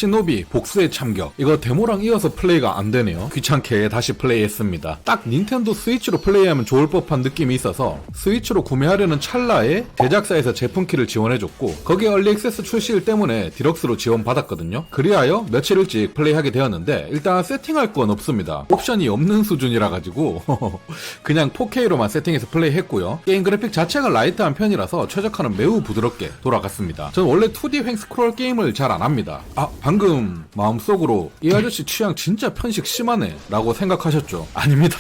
시노비 복수의 참격. 이거 데모랑 이어서 플레이가 안 되네요. 귀찮게 다시 플레이했습니다. 딱 닌텐도 스위치로 플레이하면 좋을 법한 느낌이 있어서 스위치로 구매하려는 찰나에 제작사에서 제품키를 지원해줬고 거기에 얼리 액세스 출시일 때문에 디럭스로 지원받았거든요. 그리하여 며칠 일찍 플레이하게 되었는데 일단 세팅할 건 없습니다. 옵션이 없는 수준이라 가지고 그냥 4K로만 세팅해서 플레이했고요. 게임 그래픽 자체가 라이트한 편이라서 최적화는 매우 부드럽게 돌아갔습니다. 전 원래 2D 횡스크롤 게임을 잘 안 합니다. 방금 마음속으로 이 아저씨 취향 진짜 편식 심하네 라고 생각하셨죠? 아닙니다.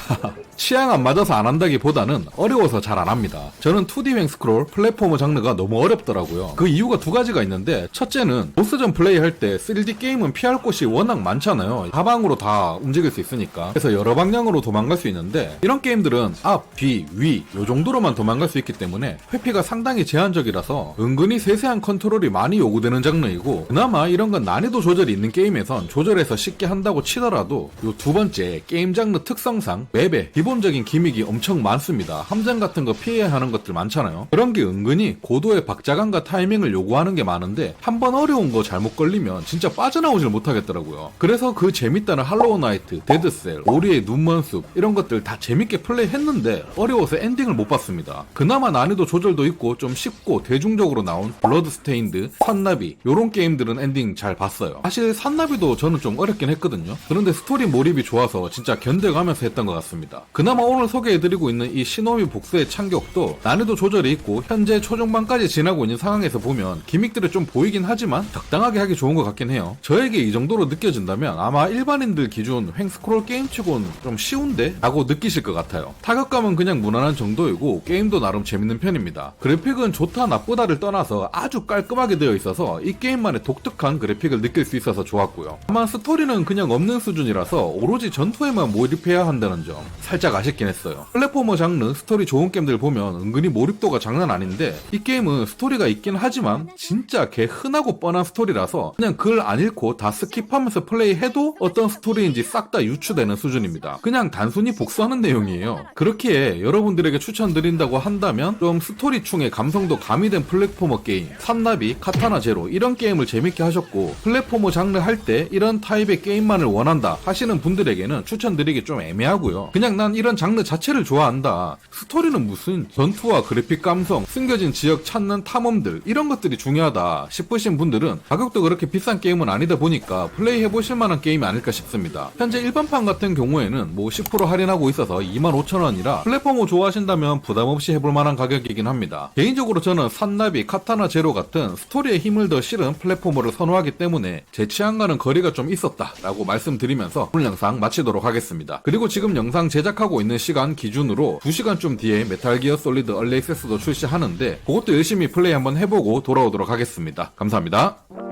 취향 안 맞아서 안 한다기보다는 어려워서 잘 안 합니다. 저는 2D 횡스크롤 플랫포머 장르가 너무 어렵더라고요. 그 이유가 두 가지가 있는데 첫째는 보스전 플레이할 때 3D 게임은 피할 곳이 워낙 많잖아요. 사방으로 다 움직일 수 있으니까. 그래서 여러 방향으로 도망갈 수 있는데 이런 게임들은 앞, 뒤, 위 요 정도로만 도망갈 수 있기 때문에 회피가 상당히 제한적이라서 은근히 세세한 컨트롤이 많이 요구되는 장르이고 그나마 이런 건 난이도 조절이 있는 게임에선 조절해서 쉽게 한다고 치더라도 요 두 번째 게임 장르 특성상 맵에 기본적인 기믹이 엄청 많습니다. 함정 같은 거 피해야 하는 것들 많잖아요. 그런 게 은근히 고도의 박자감과 타이밍을 요구하는 게 많은데 한번 어려운 거 잘못 걸리면 진짜 빠져나오질 못하겠더라고요. 그래서 그 재밌다는 할로우 나이트, 데드셀, 오리의 눈먼 숲 이런 것들 다 재밌게 플레이했는데 어려워서 엔딩을 못 봤습니다. 그나마 난이도 조절도 있고 좀 쉽고 대중적으로 나온 블러드 스테인드, 산나비 요런 게임들은 엔딩 잘 봤어요. 사실 산나비도 저는 좀 어렵긴 했거든요. 그런데 스토리 몰입이 좋아서 진짜 견뎌가면서 했던 것 같습니다. 그나마 오늘 소개해드리고 있는 이 시노비 복수의 참격도 난이도 조절이 있고 현재 초중반까지 지나고 있는 상황에서 보면 기믹들이 좀 보이긴 하지만 적당하게 하기 좋은 것 같긴 해요. 저에게 이 정도로 느껴진다면 아마 일반인들 기준 횡스크롤 게임치곤 좀 쉬운데? 라고 느끼실 것 같아요. 타격감은 그냥 무난한 정도이고 게임도 나름 재밌는 편입니다. 그래픽은 좋다 나쁘다를 떠나서 아주 깔끔하게 되어 있어서 이 게임만의 독특한 그래픽을 느낄 수 있어서 좋았고요. 다만 스토리는 그냥 없는 수준이라서 오로지 전투에만 몰입해야 한다는 점 살짝 아쉽긴 했어요. 플랫포머 장르 스토리 좋은 게임들 보면 은근히 몰입도가 장난 아닌데 이 게임은 스토리가 있긴 하지만 진짜 개 흔하고 뻔한 스토리라서 그냥 글 안 읽고 다 스킵하면서 플레이해도 어떤 스토리인지 싹 다 유추되는 수준입니다. 그냥 단순히 복수하는 내용이에요. 그렇기에 여러분들에게 추천드린다고 한다면 좀 스토리충의 감성도 가미된 플랫포머 게임 산나비, 카타나 제로 이런 게임을 재밌게 하셨고 플랫포머 장르 할 때 이런 타입의 게임만을 원한다 하시는 분들에게는 추천드리기 좀 애매하고요. 그냥 난 이런 장르 자체를 좋아한다. 스토리는 무슨 전투와 그래픽 감성, 숨겨진 지역 찾는 탐험들 이런 것들이 중요하다 싶으신 분들은 가격도 그렇게 비싼 게임은 아니다 보니까 플레이 해보실 만한 게임이 아닐까 싶습니다. 현재 일반판 같은 경우에는 뭐 10% 할인하고 있어서 25,000원이라 플랫포머 좋아하신다면 부담없이 해볼 만한 가격이긴 합니다. 개인적으로 저는 산나비, 카타나 제로 같은 스토리에 힘을 더 실은 플랫포머를 선호하기 때문에 제 취향과는 거리가 좀 있었다 라고 말씀드리면서 오늘 영상 마치도록 하겠습니다. 그리고 지금 영상 제작하고 있는 시간 기준으로 2시간쯤 뒤에 메탈 기어 솔리드 얼리 액세스도 출시하는데 그것도 열심히 플레이 한번 해보고 돌아오도록 하겠습니다. 감사합니다.